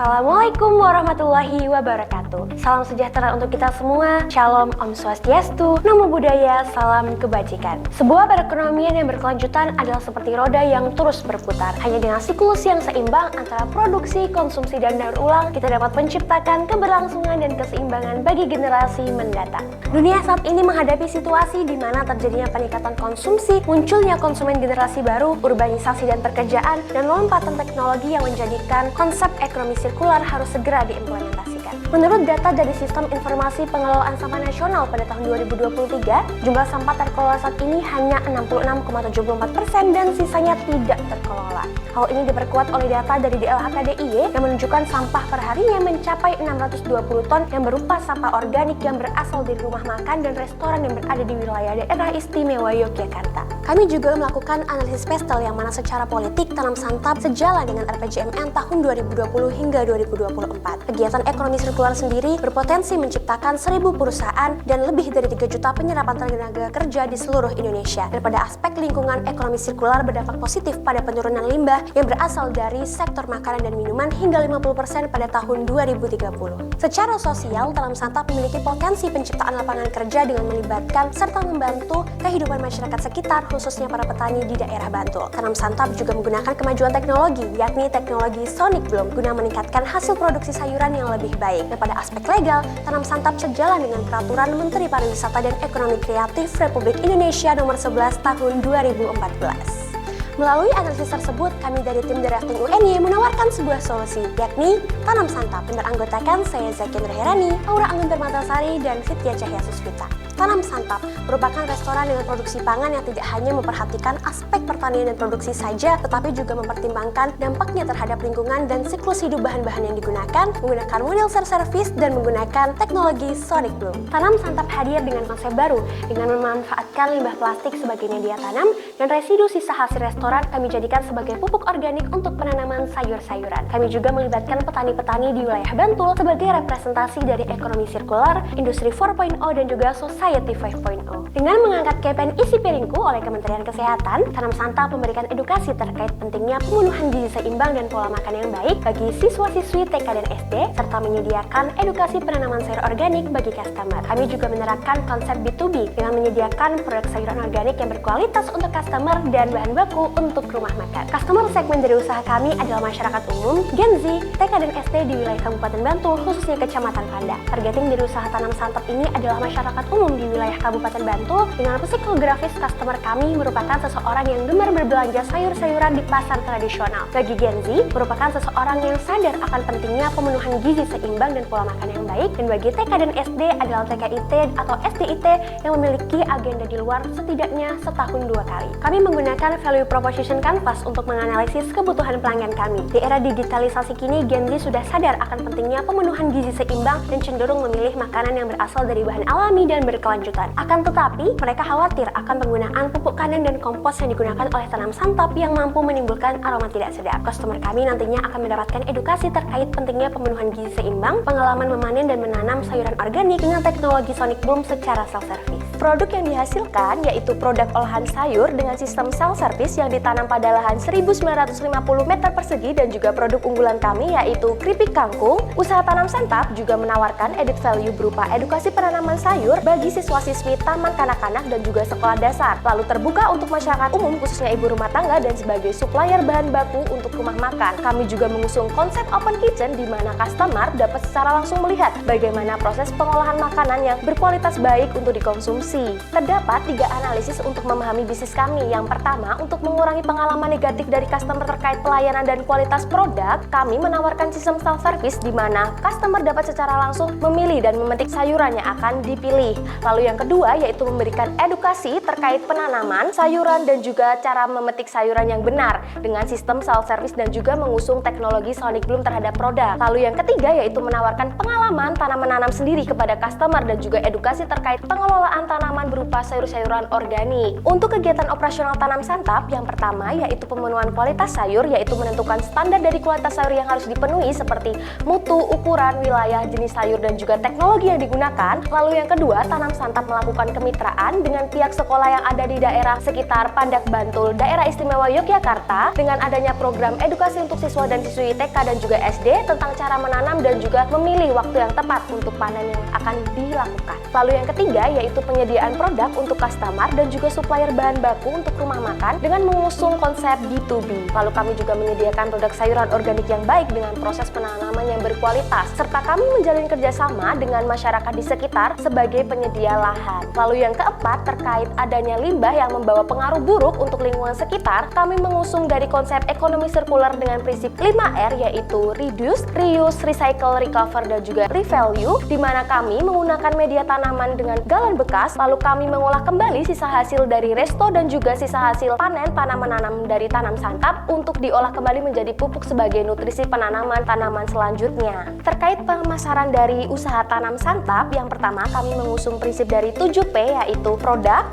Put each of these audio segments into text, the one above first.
Assalamualaikum warahmatullahi wabarakatuh. Salam sejahtera untuk kita semua. Shalom, Om Swastiastu, Namo Buddhaya, salam kebajikan. Sebuah perekonomian yang berkelanjutan adalah seperti roda yang terus berputar. Hanya dengan siklus yang seimbang antara produksi, konsumsi, dan daur ulang, kita dapat menciptakan keberlangsungan dan keseimbangan bagi generasi mendatang. Dunia saat ini menghadapi situasi di mana terjadinya peningkatan konsumsi, munculnya konsumen generasi baru, urbanisasi dan pekerjaan, dan lompatan teknologi yang menjadikan konsep ekonomi sirkular harus segera diimplementasikan. Menurut data dari Sistem Informasi Pengelolaan Sampah Nasional pada tahun 2023, jumlah sampah terkelola saat ini hanya 66,74% dan sisanya tidak terkelola. Hal ini diperkuat oleh data dari DLHK-DIY yang menunjukkan sampah perharinya mencapai 620 ton yang berupa sampah organik yang berasal dari rumah makan dan restoran yang berada di wilayah daerah istimewa Yogyakarta. Kami juga melakukan analisis pestel yang mana secara politik tanam santap sejalan dengan RPJMN tahun 2020 hingga 2024. Kegiatan ekonomi sirkular sendiri berpotensi menciptakan 1.000 perusahaan dan lebih dari 3 juta penyerapan tenaga kerja di seluruh Indonesia. Dan pada aspek lingkungan, ekonomi sirkular berdampak positif pada penurunan limbah yang berasal dari sektor makanan dan minuman hingga 50% pada tahun 2030. Secara sosial, tanam santap memiliki potensi penciptaan lapangan kerja dengan melibatkan serta membantu kehidupan masyarakat sekitar, khususnya para petani di daerah Bantul. Tanam santap juga menggunakan kemajuan teknologi, yakni teknologi Sonic Bloom, guna meningkatkan hasil produksi sayuran yang lebih baik. Dan pada aspek legal, tanam santap sejalan dengan peraturan Menteri Pariwisata dan Ekonomi Kreatif Republik Indonesia nomor 11 tahun 2014. Melalui analisis tersebut, kami dari tim Drafting UNY menawarkan sebuah solusi, yakni tanam santap. Dan beranggotakan saya Zaki Nurherani, Aura Anggun Permatasari, dan Fitya Cahya Susvita. Tanam santap merupakan restoran dengan produksi pangan yang tidak hanya memperhatikan aspek pertanian dan produksi saja, tetapi juga mempertimbangkan dampaknya terhadap lingkungan dan siklus hidup bahan-bahan yang digunakan, menggunakan model self-service dan menggunakan teknologi Sonic Bloom. Tanam santap hadir dengan konsep baru, dengan memanfaatkan limbah plastik sebagai media tanam dan residu sisa hasil restoran kami jadikan sebagai pupuk organik untuk penanaman sayur-sayuran. Kami juga melibatkan petani-petani di wilayah Bantul sebagai representasi dari ekonomi sirkular, industri 4.0 dan juga Society 5.0. Dengan mengangkat campaign Isi Piringku oleh Kementerian Kesehatan, Tanam Santap memberikan edukasi terkait pentingnya pemenuhan gizi seimbang dan pola makan yang baik bagi siswa-siswi TK dan SD, serta menyediakan edukasi penanaman sayur organik bagi customer. Kami juga menerapkan konsep B2B dengan menyediakan produk sayuran organik yang berkualitas untuk customer dan bahan baku untuk rumah makan. Customer segmen dari usaha kami adalah masyarakat umum, Gen Z, TK dan SD di wilayah Kabupaten Bantul, khususnya Kecamatan Panda. Targeting dari usaha Tanam Santap ini adalah masyarakat umum di wilayah Kabupaten Bantul. Dengan psikografis customer kami merupakan seseorang yang gemar berbelanja sayur-sayuran di pasar tradisional. Bagi Gen Z, merupakan seseorang yang sadar akan pentingnya pemenuhan gizi seimbang dan pola makan yang baik. Dan bagi TK dan SD adalah TKIT atau SDIT yang memiliki agenda di luar setidaknya setahun 2 kali. Kami menggunakan value proposition canvas untuk menganalisis kebutuhan pelanggan kami. Di era digitalisasi kini, Gen Z sudah sadar akan pentingnya pemenuhan gizi seimbang dan cenderung memilih makanan yang berasal dari bahan alami dan berkelanjutan. Akan tetapi, mereka khawatir akan penggunaan pupuk kandang dan kompos yang digunakan oleh Tanam Santap yang mampu menimbulkan aroma tidak sedap. Customer kami nantinya akan mendapatkan edukasi terkait pentingnya pemenuhan gizi seimbang, pengalaman memanen dan menanam sayuran organik dengan teknologi Sonic Bloom secara self-service. Produk yang dihasilkan yaitu produk olahan sayur dengan sistem self-service yang ditanam pada lahan 1950 meter persegi dan juga produk unggulan kami yaitu keripik kangkung. Usaha Tanam Santap juga menawarkan added value berupa edukasi penanaman sayur bagi siswa-siswi taman kanak-kanak dan juga sekolah dasar. Lalu terbuka untuk masyarakat umum khususnya ibu rumah tangga dan sebagai supplier bahan baku untuk rumah makan. Kami juga mengusung konsep open kitchen di mana customer dapat secara langsung melihat bagaimana proses pengolahan makanan yang berkualitas baik untuk dikonsumsi. Terdapat 3 analisis untuk memahami bisnis kami. Yang pertama, untuk mengurangi pengalaman negatif dari customer terkait pelayanan dan kualitas produk, kami menawarkan sistem self-service di mana customer dapat secara langsung memilih dan memetik sayuran yang akan dipilih. Lalu yang kedua yaitu memberikan edukasi terkait penanaman sayuran dan juga cara memetik sayuran yang benar dengan sistem self-service dan juga mengusung teknologi Sonic Bloom terhadap produk. Lalu yang ketiga yaitu menawarkan pengalaman tanam menanam sendiri kepada customer dan juga edukasi terkait pengelolaan tanaman berupa sayur-sayuran organik. Untuk kegiatan operasional Tanam Santap, yang pertama yaitu pemenuhan kualitas sayur, yaitu menentukan standar dari kualitas sayur yang harus dipenuhi seperti mutu, ukuran, wilayah, jenis sayur dan juga teknologi yang digunakan. Lalu yang kedua, Tanam Santap melakukan kemitraan dengan pihak sekolah yang ada di daerah sekitar Pandak Bantul, Daerah Istimewa Yogyakarta, dengan adanya program edukasi untuk siswa dan siswi TK dan juga SD tentang cara menanam dan juga memilih waktu yang tepat untuk panen yang akan dilakukan. Lalu yang ketiga yaitu penyediaan produk untuk customer dan juga supplier bahan baku untuk rumah makan dengan mengusung konsep B2B. Lalu kami juga menyediakan produk sayuran organik yang baik dengan proses penanaman yang berkualitas, serta kami menjalin kerjasama dengan masyarakat di sekitar sebagai penyedia lahan. Lalu yang keempat, terkait adanya limbah yang membawa pengaruh buruk untuk lingkungan sekitar, kami mengusung dari konsep ekonomi sirkular dengan prinsip 5R, yaitu reduce, reuse, recycle, recover, dan juga revalue, di mana kami menggunakan media tanaman dengan galon bekas, lalu kami mengolah kembali sisa hasil dari resto dan juga sisa hasil panen tanaman dari tanam santap untuk diolah kembali menjadi pupuk sebagai nutrisi penanaman tanaman selanjutnya. Terkait pemasaran dari usaha tanam santap, yang pertama kami mengusung prinsip dari 7P, yaitu produk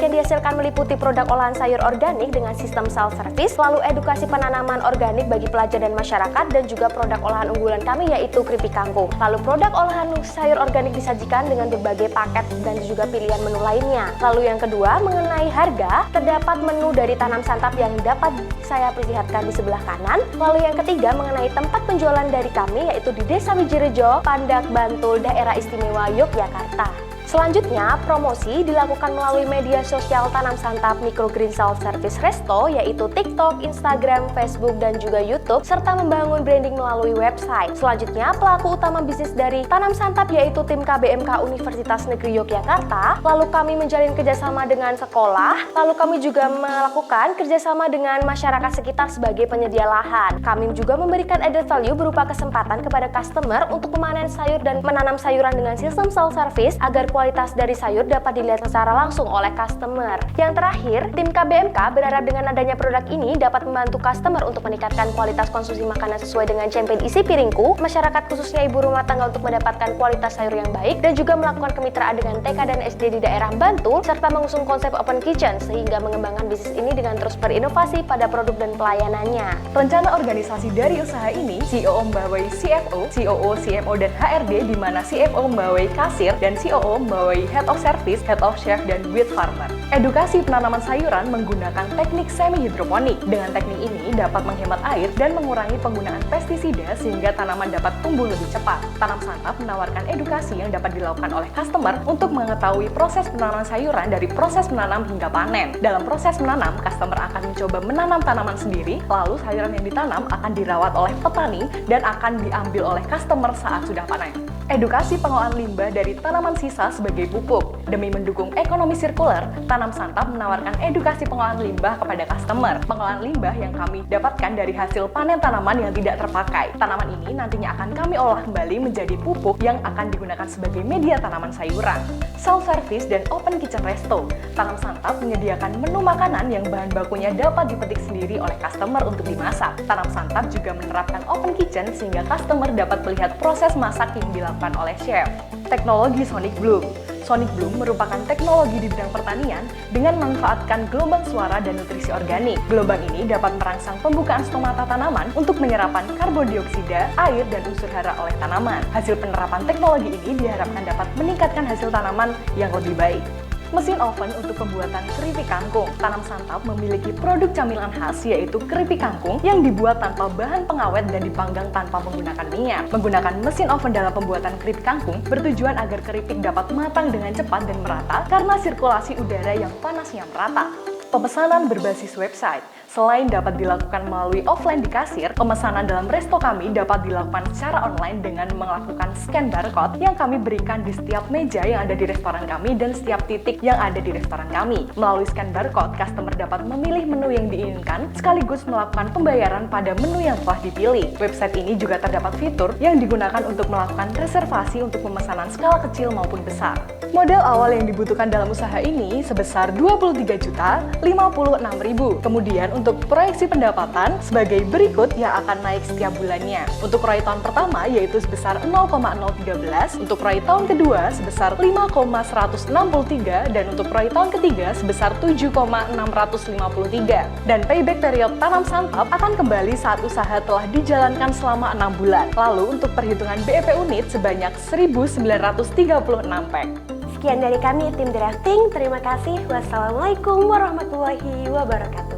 yang dihasilkan meliputi produk olahan sayur organik dengan sistem self-service, lalu edukasi penanaman organik bagi pelajar dan masyarakat, dan juga produk olahan unggulan kami yaitu keripik kangkung. Lalu produk olahan sayur organik disajikan dengan berbagai paket dan juga pilihan menu lainnya. Lalu yang kedua, mengenai harga, terdapat menu dari tanam santap yang dapat saya perlihatkan di sebelah kanan. Lalu yang ketiga, mengenai tempat penjualan dari kami yaitu di Desa Wijirejo, Pandak Bantul, Daerah Istimewa Yogyakarta. Selanjutnya, promosi dilakukan melalui media sosial tanam santap Microgreen Self Service Resto, yaitu TikTok, Instagram, Facebook, dan juga YouTube, serta membangun branding melalui website. Selanjutnya, pelaku utama bisnis dari tanam santap yaitu tim KBMK Universitas Negeri Yogyakarta. Lalu kami menjalin kerjasama dengan sekolah, lalu kami juga melakukan kerjasama dengan masyarakat sekitar sebagai penyedia lahan. Kami juga memberikan added value berupa kesempatan kepada customer untuk memanen sayur dan menanam sayuran dengan sistem self service agar kualitas dari sayur dapat dilihat secara langsung oleh customer. Yang terakhir, tim KBMK berharap dengan adanya produk ini dapat membantu customer untuk meningkatkan kualitas konsumsi makanan sesuai dengan campaign isi piringku, masyarakat khususnya ibu rumah tangga untuk mendapatkan kualitas sayur yang baik, dan juga melakukan kemitraan dengan TK dan SD di daerah Bantul, serta mengusung konsep open kitchen sehingga mengembangkan bisnis ini dengan terus berinovasi pada produk dan pelayanannya. Rencana organisasi dari usaha ini, CEO membawai CFO, COO, CMO, dan HRD, di mana CFO membawai kasir dan COO membawai Head of Service, Head of Chef, dan With Farmer. Edukasi penanaman sayuran menggunakan teknik semi hidroponik. Dengan teknik ini dapat menghemat air dan mengurangi penggunaan pestisida sehingga tanaman dapat tumbuh lebih cepat. Tanam Santap menawarkan edukasi yang dapat dilakukan oleh customer untuk mengetahui proses penanaman sayuran dari proses menanam hingga panen. Dalam proses menanam, customer akan mencoba menanam tanaman sendiri, lalu sayuran yang ditanam akan dirawat oleh petani dan akan diambil oleh customer saat sudah panen. Edukasi pengolahan limbah dari tanaman sisa sebagai pupuk. Demi mendukung ekonomi sirkular, Tanam Santap menawarkan edukasi pengolahan limbah kepada customer. Pengolahan limbah yang kami dapatkan dari hasil panen tanaman yang tidak terpakai. Tanaman ini nantinya akan kami olah kembali menjadi pupuk yang akan digunakan sebagai media tanaman sayuran. Self-service dan open kitchen resto. Tanam Santap menyediakan menu makanan yang bahan bakunya dapat dipetik sendiri oleh customer untuk dimasak. Tanam Santap juga menerapkan open kitchen sehingga customer dapat melihat proses masak yang dilakukan oleh chef. Teknologi Sonic Bloom. Sonic Bloom merupakan teknologi di bidang pertanian dengan memanfaatkan gelombang suara dan nutrisi organik. Gelombang ini dapat merangsang pembukaan stomata tanaman untuk menyerapan karbon dioksida, air, dan unsur hara oleh tanaman. Hasil penerapan teknologi ini diharapkan dapat meningkatkan hasil tanaman yang lebih baik. Mesin oven untuk pembuatan keripik kangkung. Tanam Santap memiliki produk camilan khas yaitu keripik kangkung yang dibuat tanpa bahan pengawet dan dipanggang tanpa menggunakan minyak. Menggunakan mesin oven dalam pembuatan keripik kangkung bertujuan agar keripik dapat matang dengan cepat dan merata karena sirkulasi udara yang panasnya merata. Pemesanan berbasis website. Selain dapat dilakukan melalui offline di kasir, pemesanan dalam resto kami dapat dilakukan secara online dengan melakukan scan barcode yang kami berikan di setiap meja yang ada di restoran kami dan setiap titik yang ada di restoran kami. Melalui scan barcode, customer dapat memilih menu yang diinginkan sekaligus melakukan pembayaran pada menu yang telah dipilih. Website ini juga terdapat fitur yang digunakan untuk melakukan reservasi untuk pemesanan skala kecil maupun besar. Modal awal yang dibutuhkan dalam usaha ini sebesar Rp23.056.000. Kemudian untuk proyeksi pendapatan sebagai berikut yang akan naik setiap bulannya. Untuk proyek tahun pertama yaitu sebesar 0,013, untuk proyek tahun kedua sebesar 5,163, dan untuk proyek tahun ketiga sebesar 7,653. Dan payback period Tanam Santap akan kembali saat usaha telah dijalankan selama 6 bulan. Lalu untuk perhitungan BEP unit sebanyak 1.936 pack. Sekian dari kami tim drafting. Terima kasih. Wassalamualaikum warahmatullahi wabarakatuh.